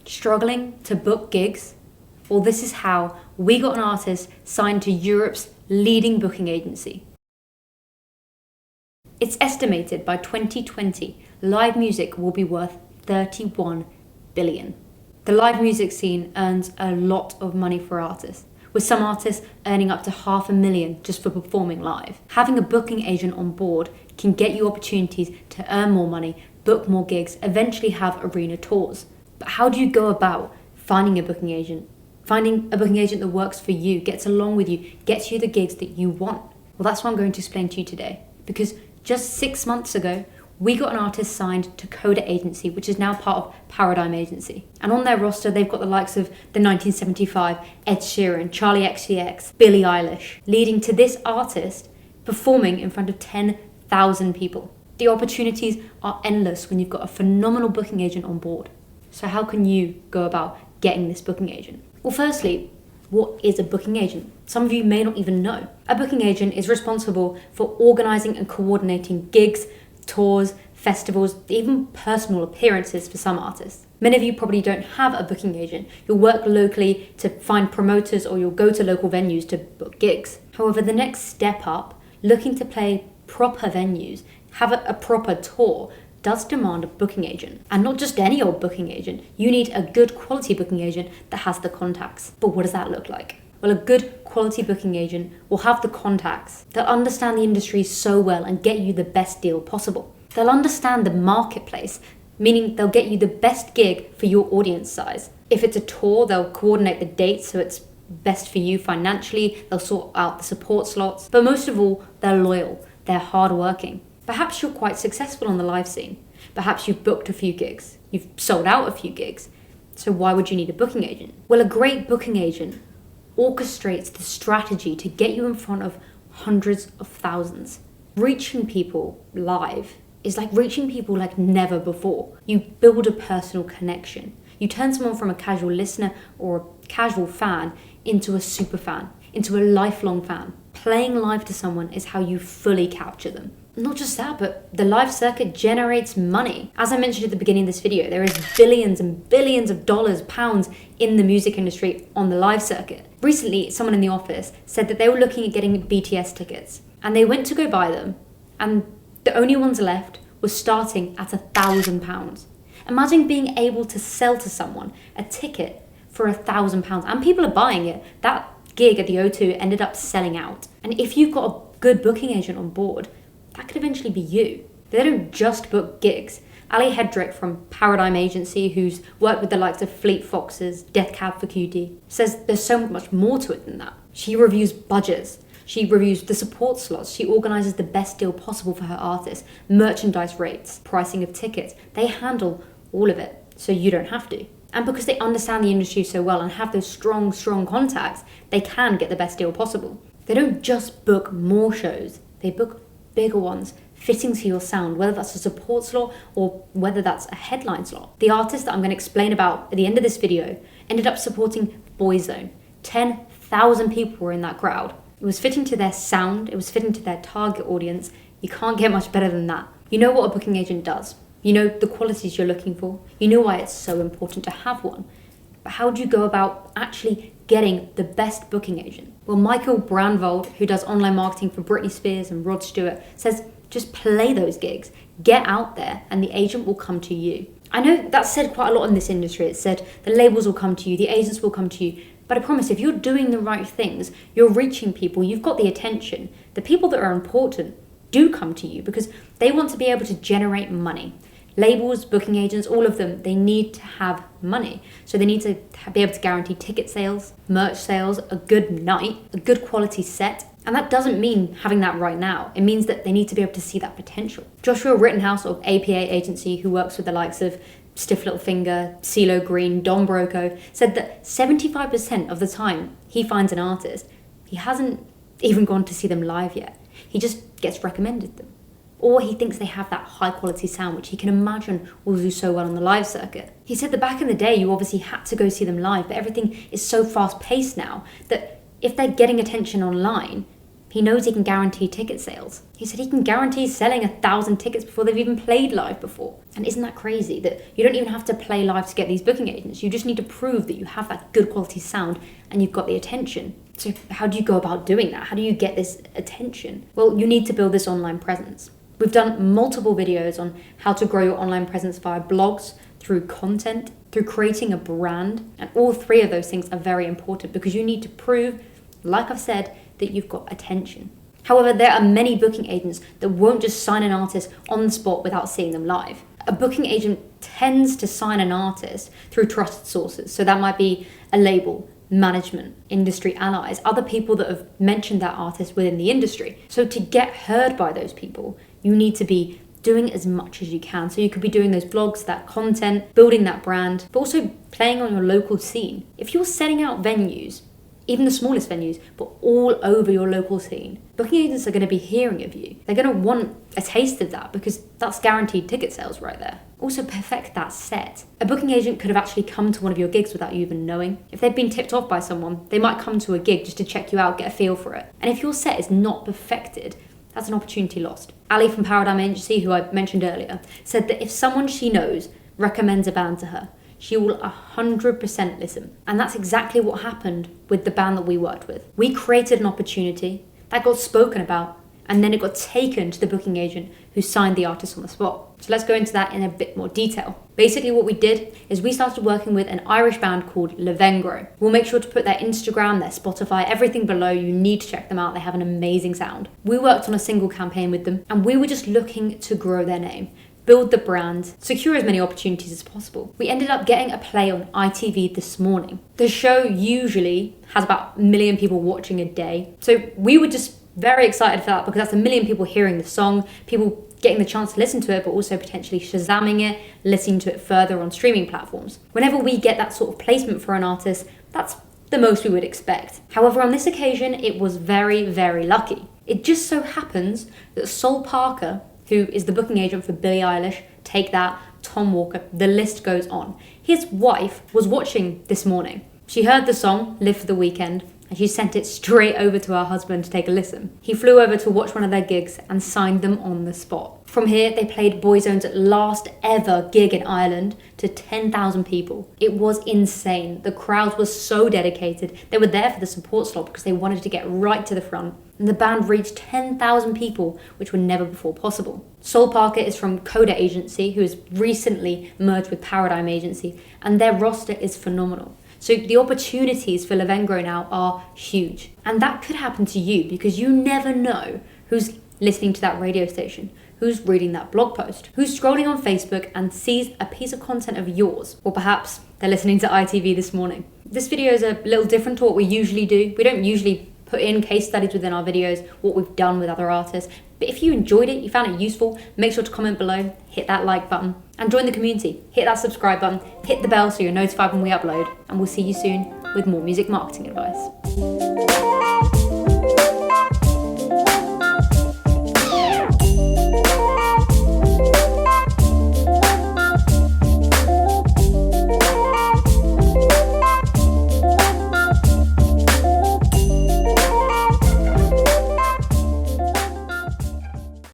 Struggling to book gigs? Well, this is how we got an artist signed to Europe's leading booking agency. It's estimated by 2020, live music will be worth 31 billion. The live music scene earns a lot of money for artists, with some artists earning up to $500,000 just for performing live. Having a booking agent on board can get you opportunities to earn more money, book more gigs, eventually have arena tours. But how do you go about finding a booking agent? Finding a booking agent that works for you, gets along with you, gets you the gigs that you want. Well, that's what I'm going to explain to you today. Because just 6 months ago, we got an artist signed to Coda Agency, which is now part of Paradigm Agency. And on their roster, they've got the likes of the 1975, Ed Sheeran, Charlie XCX, Billie Eilish, leading to this artist performing in front of 10,000 people. The opportunities are endless when you've got a phenomenal booking agent on board. So how can you go about getting this booking agent? Well, firstly, what is a booking agent? Some of you may not even know. A booking agent is responsible for organising and coordinating gigs, tours, festivals, even personal appearances for some artists. Many of you probably don't have a booking agent. You'll work locally to find promoters or you'll go to local venues to book gigs. However, the next step up, looking to play proper venues, have a proper tour, does demand a booking agent. And not just any old booking agent. You need a good quality booking agent that has the contacts. But what does that look like? Well, a good quality booking agent will have the contacts. They'll understand the industry so well and get you the best deal possible. They'll understand the marketplace, meaning they'll get you the best gig for your audience size. If it's a tour, they'll coordinate the dates so it's best for you financially. They'll sort out the support slots. But most of all, they're loyal. They're hardworking. Perhaps you're quite successful on the live scene. Perhaps you've booked a few gigs. You've sold out a few gigs. So why would you need a booking agent? Well, a great booking agent orchestrates the strategy to get you in front of hundreds of thousands. Reaching people live is like reaching people like never before. You build a personal connection. You turn someone from a casual listener or a casual fan into a super fan, into a lifelong fan. Playing live to someone is how you fully capture them. Not just that, but the live circuit generates money. As I mentioned at the beginning of this video, there is billions and billions of dollars, pounds in the music industry on the live circuit. Recently, someone in the office said that they were looking at getting BTS tickets and they went to go buy them and the only ones left were starting at £1,000. Imagine being able to sell to someone a ticket for £1,000 and people are buying it. That gig at the O2 ended up selling out. And if you've got a good booking agent on board, that could eventually be you. They don't just book gigs. Ali Hedrick from Paradigm Agency, who's worked with the likes of Fleet Foxes, Death Cab for Cutie, says there's so much more to it than that. She reviews budgets. She reviews the support slots. She organises the best deal possible for her artists, merchandise rates, pricing of tickets. They handle all of it, so you don't have to. And because they understand the industry so well and have those strong contacts, they can get the best deal possible. They don't just book more shows, they book bigger ones, fitting to your sound, whether that's a support slot or whether that's a headline slot. The artist that I'm going to explain about at the end of this video ended up supporting Boyzone. 10,000 people were in that crowd. It was fitting to their sound, it was fitting to their target audience. You can't get much better than that. You know what a booking agent does. You know the qualities you're looking for. You know why it's so important to have one. But how do you go about actually getting the best booking agent? Well, Michael Brandvold, who does online marketing for Britney Spears and Rod Stewart, says just play those gigs, get out there, and the agent will come to you. I know that's said quite a lot in this industry. It's said the labels will come to you, the agents will come to you. But I promise, if you're doing the right things, you're reaching people, you've got the attention, the people that are important do come to you because they want to be able to generate money. Labels, booking agents, all of them, they need to have money. So they need to be able to guarantee ticket sales, merch sales, a good night, a good quality set. And that doesn't mean having that right now. It means that they need to be able to see that potential. Joshua Rittenhouse of APA Agency, who works with the likes of Stiff Little Finger, CeeLo Green, Don Broco, said that 75% of the time he finds an artist, he hasn't even gone to see them live yet. He just gets recommended them. Or he thinks they have that high quality sound, which he can imagine will do so well on the live circuit. He said that back in the day, you obviously had to go see them live, but everything is so fast paced now that if they're getting attention online, He knows he can guarantee ticket sales. He said he can guarantee selling 1,000 tickets before they've even played live before. And isn't that crazy that you don't even have to play live to get these booking agents? You just need to prove that you have that good quality sound and you've got the attention. So how do you go about doing that? How do you get this attention? Well, you need to build this online presence. We've done multiple videos on how to grow your online presence via blogs, through content, through creating a brand. And all three of those things are very important because you need to prove, like I've said, that you've got attention. However, there are many booking agents that won't just sign an artist on the spot without seeing them live. A booking agent tends to sign an artist through trusted sources. So that might be a label, management, industry allies, other people that have mentioned that artist within the industry. So to get heard by those people, you need to be doing as much as you can. So you could be doing those blogs, that content, building that brand, but also playing on your local scene. If you're setting out venues, even the smallest venues, but all over your local scene, booking agents are going to be hearing of you. They're going to want a taste of that because that's guaranteed ticket sales right there. Also perfect that set. A booking agent could have actually come to one of your gigs without you even knowing. If they've been tipped off by someone, they might come to a gig just to check you out, get a feel for it. And if your set is not perfected, that's an opportunity lost. Ali from Paradigm Agency, who I mentioned earlier, said that if someone she knows recommends a band to her, she will 100% listen. And that's exactly what happened with the band that we worked with. We created an opportunity that got spoken about, and then it got taken to the booking agent who signed the artist on the spot. So let's go into that in a bit more detail. Basically what we did is we started working with an Irish band called Lavengro. We'll make sure to put their Instagram, their Spotify, everything below. You need to check them out. They have an amazing sound. We worked on a single campaign with them, and we were just looking to grow their name, build the brand, secure as many opportunities as possible. We ended up getting a play on ITV this morning. The show usually has about 1 million people watching a day. So we were just very excited for that because that's 1 million people hearing the song, people getting the chance to listen to it, but also potentially Shazamming it, listening to it further on streaming platforms. Whenever we get that sort of placement for an artist, that's the most we would expect. However, on this occasion, it was very, very lucky. It just so happens that Sol Parker, who is the booking agent for Billie Eilish, Take That, Tom Walker, the list goes on. His wife was watching this morning. She heard the song, Live for the Weekend, and she sent it straight over to her husband to take a listen. He flew over to watch one of their gigs and signed them on the spot. From here, they played Boyzone's last ever gig in Ireland to 10,000 people. It was insane. The crowds were so dedicated. They were there for the support slot because they wanted to get right to the front. And the band reached 10,000 people, which were never before possible. Sol Parker is from Coda Agency, who has recently merged with Paradigm Agency, and their roster is phenomenal. So the opportunities for Lavengro now are huge. And that could happen to you because you never know who's listening to that radio station, who's reading that blog post, who's scrolling on Facebook and sees a piece of content of yours, or perhaps they're listening to ITV this morning. This video is a little different to what we usually do. We don't usually put in case studies within our videos, what we've done with other artists. But if you enjoyed it, you found it useful, make sure to comment below, hit that like button, and join the community. Hit that subscribe button, hit the bell so you're notified when we upload, and we'll see you soon with more music marketing advice.